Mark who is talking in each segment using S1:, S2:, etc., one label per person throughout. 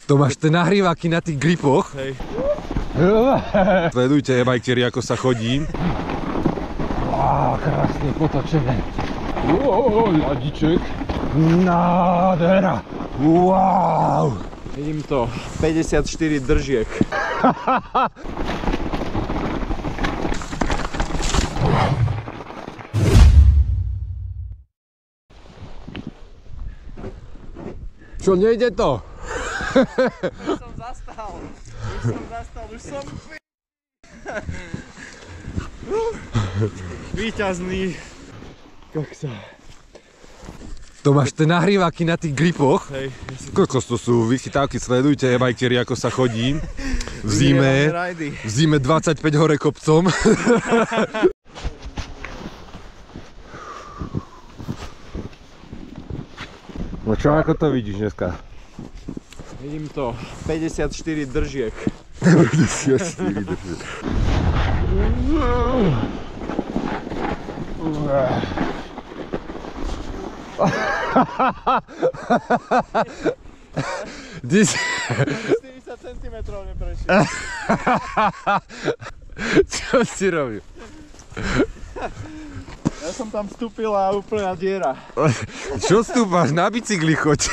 S1: To máš tie nahrívaky na tých gripoch?
S2: Hej.
S1: Sledujte, e-bikeri, ako sa chodí. Krásne potočené. Ľadiček. Nádhera. Wow.
S2: Vidím to. 54 držiek.
S1: Čo, nejde to?
S2: Už som zastal. Už som víťazný. Kokso.
S1: To máš tie nahrívaky na tých gripoch?
S2: Hej.
S1: Kokos, to sú vychytávky, sledujte, e-bikeri, ako sa chodí. V zime 25 hore kopcom. No čo, ako to vidíš dneska?
S2: Vidím to. 54 držiek.
S1: 54 držiek. Ty si...
S2: 40 cm neprešiel.
S1: Čo si robil?
S2: Ja som tam vstúpil a úplná diera.
S1: Čo vstúpaš? Na bicykli choď.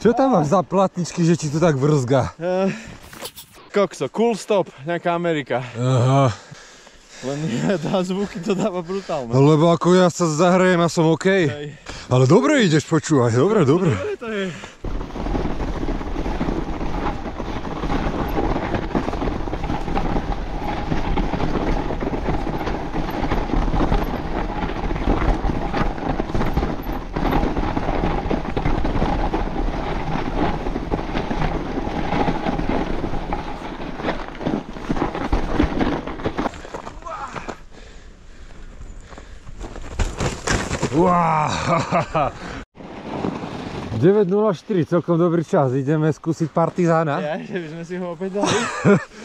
S1: Čo tam máš za platničky, že ti to tak vrzga?
S2: Kokso, cool stop, nejaká Amerika.
S1: Aha.
S2: Len dá zvuky, to dáva brutálne.
S1: Lebo ako ja sa zahrejem a som OK.
S2: Hej.
S1: Ale dobre ideš, počúvaj, dobre.
S2: Dobre to je.
S1: Wow. 9:04, celkom dobrý čas, ideme skúsiť Partizána.
S2: Ja, že by sme si ho opäť dali?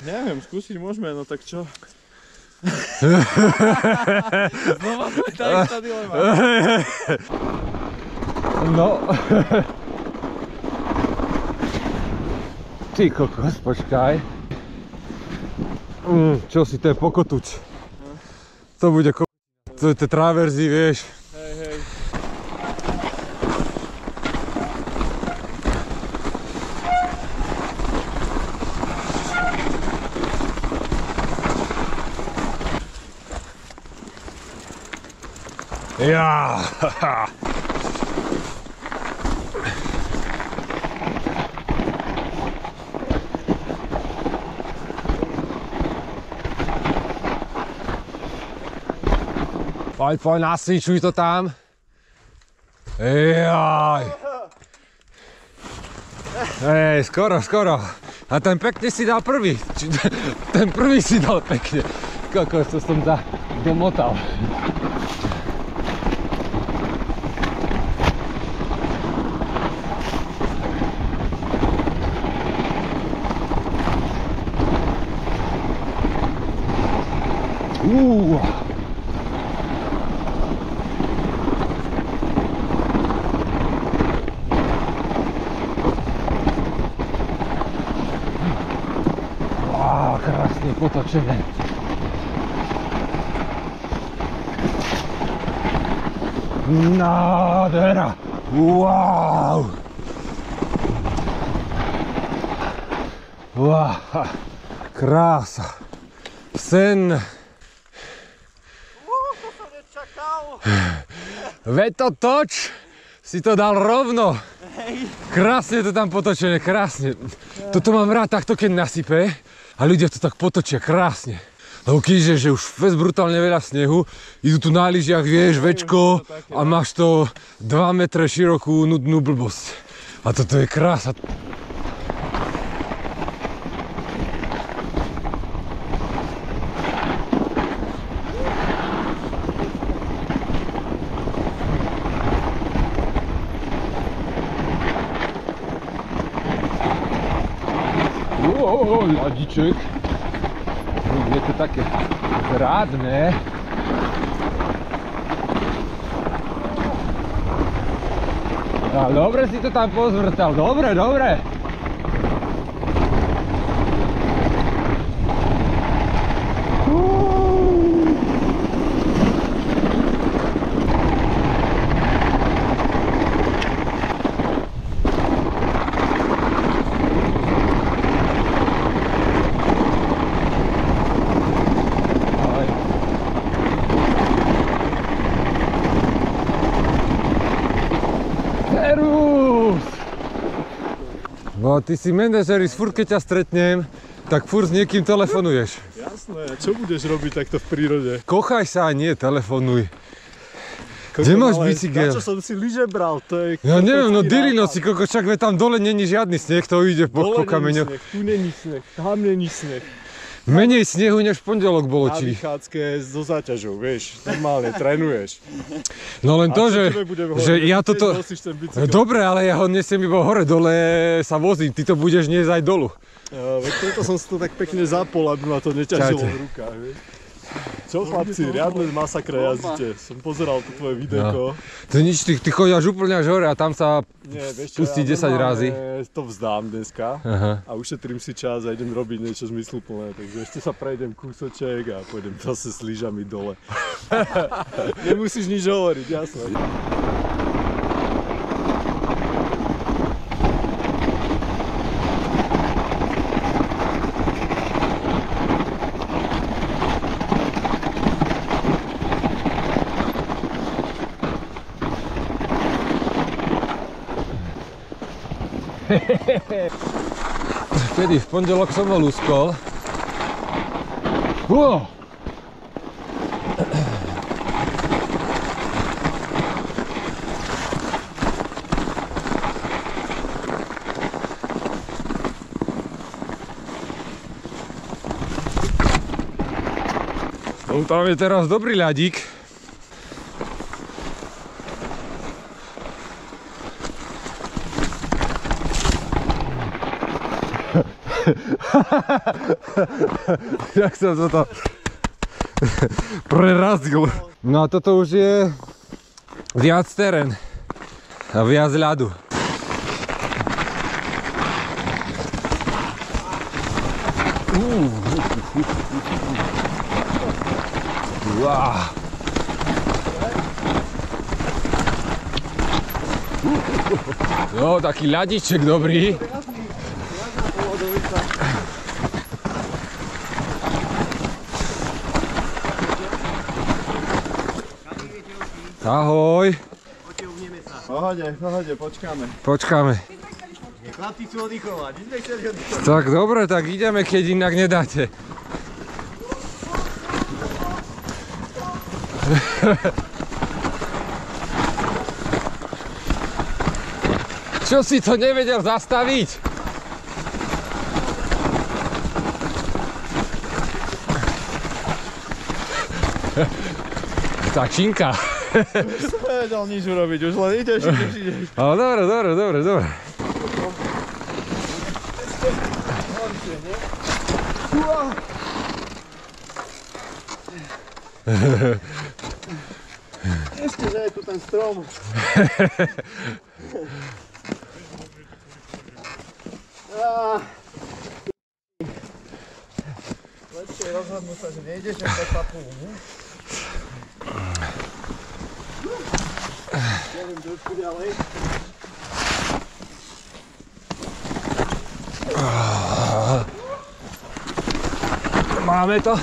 S2: Neviem, skúsiť môžeme, no tak čo? Znova to je tá istá dilema.
S1: No. Ty kokos, počkaj. Čo si, to je pokotuč. To bude to je tie traverzy, vieš.
S2: Hej.
S1: Ja. Poď, nasvičuj to tam. Jaj. Hej, skoro. A ten pekne si dal prvý. Ten prvý si dal pekne. Kokos, to som domotal. Krásne potočené. Nádhera. Wow. Krása. Sen Veď to toč! Si to dal rovno. Krásne to tam potočené, krásne. Toto mám rád takto, keď nasype a ľudia to tak potočia krásne. Lebo keďže že už fest brutálne veľa snehu, idú tu na lyžiach, vieš, večko a máš to 2 metre širokú nudnú blbosť. A toto je krása. Ľadiček. Je to také zrádne. A dobre si to tam pozvrtal, dobre, dobre. Bo ty si manažeris, furt keď ťa stretnem, tak furt s niekým telefonuješ.
S2: Jasné, a čo budeš robiť takto v prírode?
S1: Kochaj sa a nie telefonuj. Kde máš bicykel?
S2: Na čo som si lyže bral? To je...
S1: Ja neviem, no Dylino si koko, čak tam dole není žiadny sneh, to ide po kameňoch.
S2: Tu není sneh, tam není sneh.
S1: Menej snehu než v pondelok bolo,
S2: Na
S1: či?
S2: vychádzke so záťažou, vieš, normálne trénuješ.
S1: No len to, že ja toto... Dobre, ale ja ho nesiem iba hore, dole sa vozím, ty to budeš niesť aj dolu.
S2: Veď preto som si to tak pekne zapol, aby ma to neťažilo v rukách, vieš. Čo chlapci, riadne masakre jazdíte, som pozeral to tvoje videjko.
S1: No. To nič, ty chodíš úplne až hore a tam sa pustí 10 razy.
S2: To vzdám dneska.
S1: Aha.
S2: A ušetrím si čas a idem robiť niečo zmysluplné, takže ešte sa prejdem kúsoček a pôjdem zase s lyžami dole. Nemusíš nič hovoriť, jasné.
S1: Kedy? V pondelok som ho lúskol. Wow. No, tam je teraz dobrý ľadík. Jak som to prerazil. No a toto už je viac terén a viac ľadu. Wow. No, taký ľadiček dobrý. Ahoj.
S2: Pohode, počkáme.
S1: Počkáme.
S3: Chlapci chcú oddychovať, my sme chceli oddychovať.
S1: Tak dobre, tak ideme, keď inak nedáte. Čo si to nevedel zastaviť? Začínka.
S2: Už som nevedel nič urobiť, už len ideš.
S1: Ale dobre.
S2: Ešte, že je tu ten strom. Lepšie rozhodnú sa, že nejdeš ako papu, ne? Idem trošku ďalej.
S1: Máme to.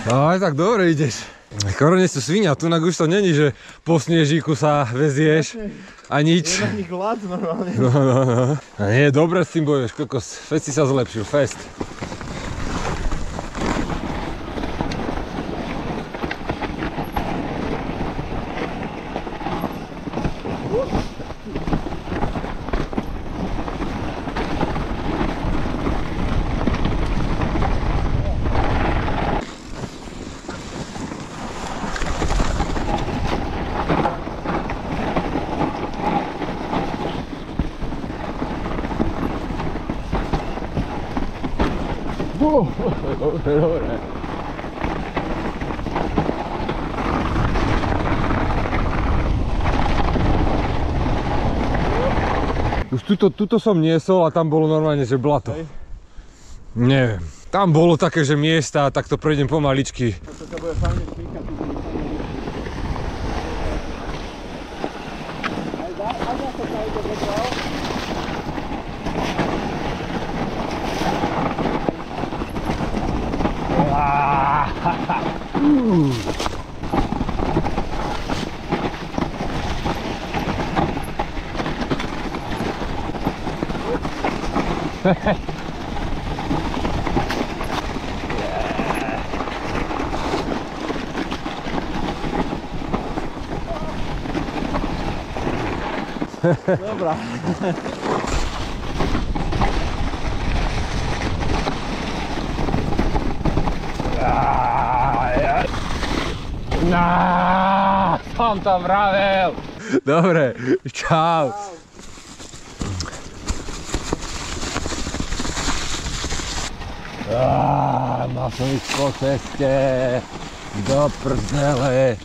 S1: No aj tak dobre ideš. Skoro nie sú svinia, tunak už to není, že po snežíku sa vezieš a nič.
S3: Je na nich hlad normálne.
S1: No. A nie, dobre s tým bojuješ, kokos. Fest si sa zlepšil, fest. Dobre. Už tuto som niesol a tam bolo normálne, že blato.
S3: Hej.
S1: Neviem. Tam bolo také, že miesta, tak to prejdem pomaličky.
S3: To sa bude fajne spíkať. Aj na to sa ide vedľa. Dobra.
S1: Som to vravel. Dobre, čau. Mal som ísť po ceste do prdele.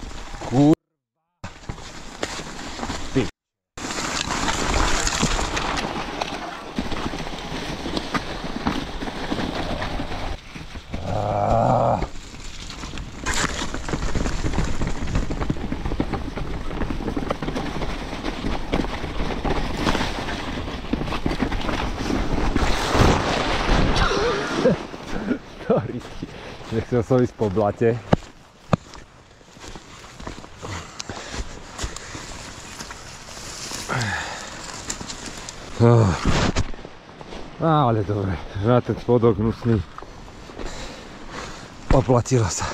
S1: Nechcel som ísť po blate. Ale dobre, na ten spodok hnusný. Oplatilo sa.